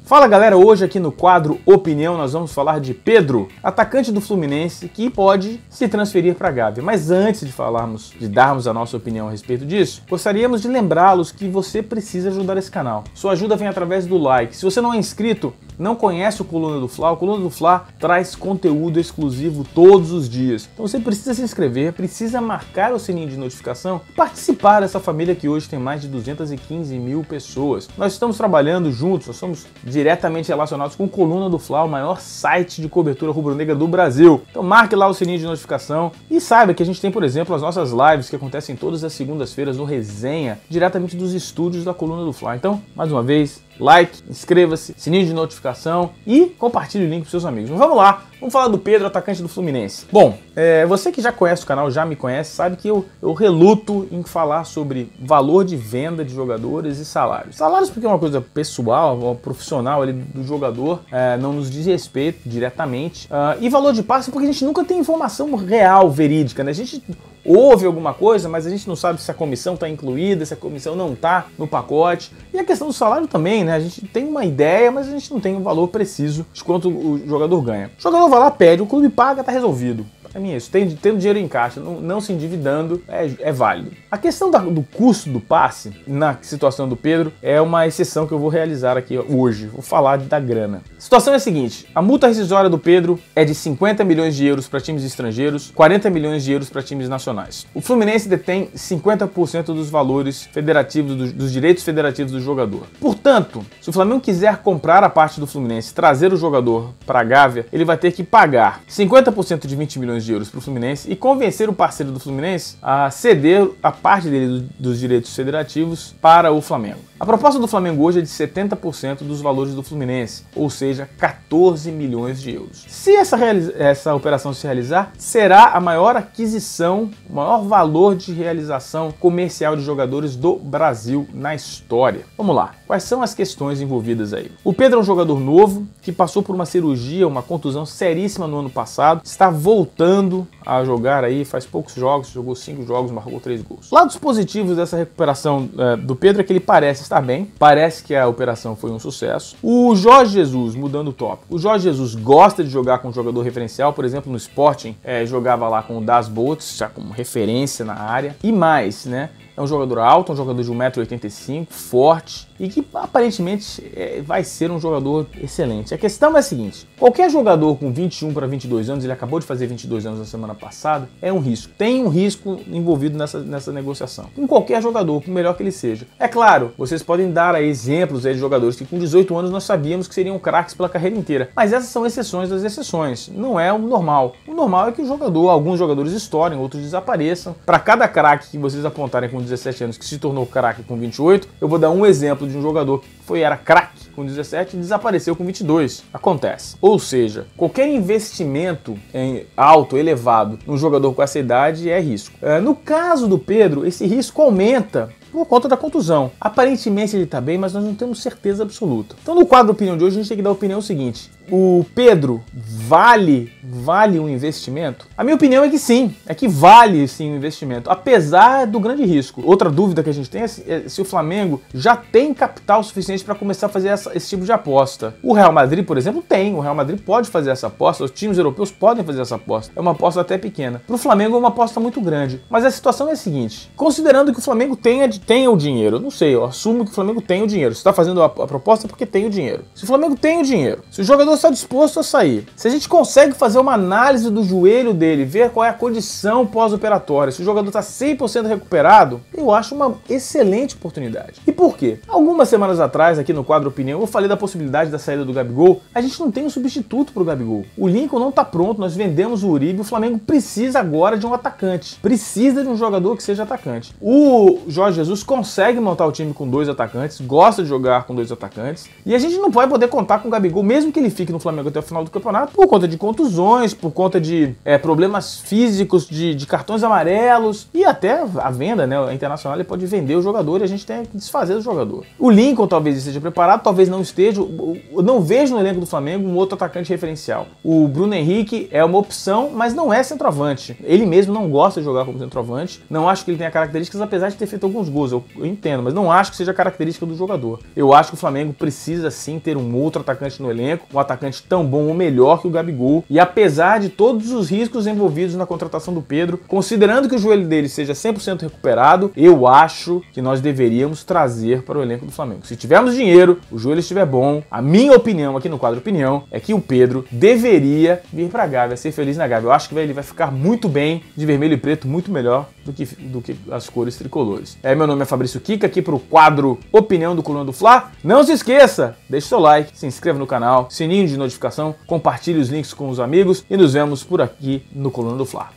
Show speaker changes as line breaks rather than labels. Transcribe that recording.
Fala galera, hoje aqui no quadro Opinião nós vamos falar de Pedro, atacante do Fluminense que pode se transferir para a Gávea. Mas antes de darmos a nossa opinião a respeito disso, gostaríamos de lembrá-los que você precisa ajudar esse canal. Sua ajuda vem através do like. Se você não é inscrito, não conhece o Coluna do Fla traz conteúdo exclusivo todos os dias. Então você precisa se inscrever, precisa marcar o sininho de notificação e participar dessa família que hoje tem mais de 215 mil pessoas. Nós estamos trabalhando juntos, nós somos diretamente relacionados com o Coluna do Fla, o maior site de cobertura rubro-negra do Brasil. Então marque lá o sininho de notificação e saiba que a gente tem, por exemplo, as nossas lives que acontecem todas as segundas-feiras no Resenha, diretamente dos estúdios da Coluna do Fla. Então, mais uma vez, like, inscreva-se, sininho de notificação e compartilhe o link para seus amigos. Mas vamos lá, vamos falar do Pedro, atacante do Fluminense. Bom, você que já conhece o canal, já me conhece, sabe que eu reluto em falar sobre valor de venda de jogadores e salários. Salários porque é uma coisa pessoal, profissional ali do jogador, não nos diz respeito diretamente. E valor de passe porque a gente nunca tem informação real, verídica, né? A gente ouve alguma coisa, mas a gente não sabe se a comissão está incluída, se a comissão não está no pacote. E a questão do salário também, né? A gente tem uma ideia, mas a gente não tem um valor preciso de quanto o jogador ganha. O jogador vai lá, pede, o clube paga, tá resolvido. Pra mim é isso, tendo dinheiro em caixa, não se endividando, é válido. A questão do custo do passe, na situação do Pedro, é uma exceção que eu vou realizar aqui hoje. Vou falar da grana. A situação é a seguinte, a multa rescisória do Pedro é de 50 milhões de euros para times estrangeiros, 40 milhões de euros para times nacionais. O Fluminense detém 50% dos valores federativos, dos direitos federativos do jogador. Portanto, se o Flamengo quiser comprar a parte do Fluminense, trazer o jogador para a Gávea, ele vai ter que pagar 50% de 20 milhões de euros para o Fluminense e convencer o parceiro do Fluminense a ceder a parte dele dos direitos federativos para o Flamengo. A proposta do Flamengo hoje é de 70% dos valores do Fluminense, ou seja, 14 milhões de euros. Se essa operação se realizar, será a maior aquisição, o maior valor de realização comercial de jogadores do Brasil na história. Vamos lá, quais são as questões envolvidas aí? O Pedro é um jogador novo que passou por uma cirurgia, uma contusão seríssima no ano passado, está voltando a jogar aí, faz poucos jogos, jogou 5 jogos, marcou 3 gols. Lados positivos dessa recuperação do Pedro é que ele parece estar bem, parece que a operação foi um sucesso. O Jorge Jesus, mudando o tópico, o Jorge Jesus gosta de jogar com um jogador referencial, por exemplo, no Sporting, jogava lá com o Das Boats, já como referência na área, e mais, né? É um jogador alto, um jogador de 1,85 m, forte e que aparentemente vai ser um jogador excelente. A questão é a seguinte, qualquer jogador com 21 para 22 anos, ele acabou de fazer 22 anos na semana passada, é um risco. Tem um risco envolvido nessa negociação. Com qualquer jogador, por melhor que ele seja. É claro, vocês podem dar aí exemplos aí de jogadores que com 18 anos nós sabíamos que seriam craques pela carreira inteira. Mas essas são exceções das exceções, não é o normal. O normal é que alguns jogadores estourem, outros desapareçam. Para cada craque que vocês apontarem com 17 anos que se tornou craque com 28, eu vou dar um exemplo de um jogador que era craque com 17 e desapareceu com 22. Acontece. Ou seja, qualquer investimento alto, elevado, num jogador com essa idade é risco. No caso do Pedro, esse risco aumenta por conta da contusão. Aparentemente ele está bem, mas nós não temos certeza absoluta. Então no quadro Opinião de hoje a gente tem que dar a opinião seguinte. O Pedro vale um investimento? A minha opinião é que sim, vale sim um investimento, apesar do grande risco. Outra dúvida que a gente tem é se o Flamengo já tem capital suficiente para começar a fazer esse tipo de aposta. O Real Madrid, por exemplo, tem. O Real Madrid pode fazer essa aposta, os times europeus podem fazer essa aposta. É uma aposta até pequena. Para o Flamengo é uma aposta muito grande. Mas a situação é a seguinte, considerando que o Flamengo tenha o dinheiro, eu não sei, eu assumo que o Flamengo tem o dinheiro. Se está fazendo a proposta é porque tem o dinheiro. Se o Flamengo tem o dinheiro, se o jogador está disposto a sair, se a gente consegue fazer uma análise do joelho dele, ver qual é a condição pós-operatória, se o jogador está 100% recuperado, eu acho uma excelente oportunidade. E por quê? Algumas semanas atrás, aqui no quadro Opinião, eu falei da possibilidade da saída do Gabigol. A gente não tem um substituto para o Gabigol. O Lincoln não está pronto, nós vendemos o Uribe, o Flamengo precisa agora de um atacante. Precisa de um jogador que seja atacante. O Jorge Jesus consegue montar o time com 2 atacantes, gosta de jogar com 2 atacantes, e a gente não vai poder contar com o Gabigol, mesmo que ele fique no Flamengo até o final do campeonato, por conta de contusões, por conta de problemas físicos, de cartões amarelos, e até a venda, né? A Internacional ele pode vender o jogador e a gente tem que desfazer do jogador. O Lincoln talvez esteja preparado, talvez talvez não esteja. Eu não vejo no elenco do Flamengo um outro atacante referencial. O Bruno Henrique é uma opção, mas não é centroavante. Ele mesmo não gosta de jogar como centroavante. Não acho que ele tenha características, apesar de ter feito alguns gols. Eu entendo, mas não acho que seja característica do jogador. Eu acho que o Flamengo precisa sim ter um outro atacante no elenco, um atacante tão bom ou melhor que o Gabigol. E apesar de todos os riscos envolvidos na contratação do Pedro, considerando que o joelho dele seja 100% recuperado, eu acho que nós deveríamos trazer para o elenco do Flamengo. Se tivermos dinheiro, o joelho estiver bom, a minha opinião aqui no quadro Opinião é que o Pedro deveria vir para a Gávea, ser feliz na Gávea. Eu acho que ele vai ficar muito bem de vermelho e preto, muito melhor do que as cores tricolores. Meu nome é Fabrício Kika, aqui para o quadro Opinião do Coluna do Fla. Não se esqueça, deixe seu like, se inscreva no canal, sininho de notificação, compartilhe os links com os amigos e nos vemos por aqui no Coluna do Fla.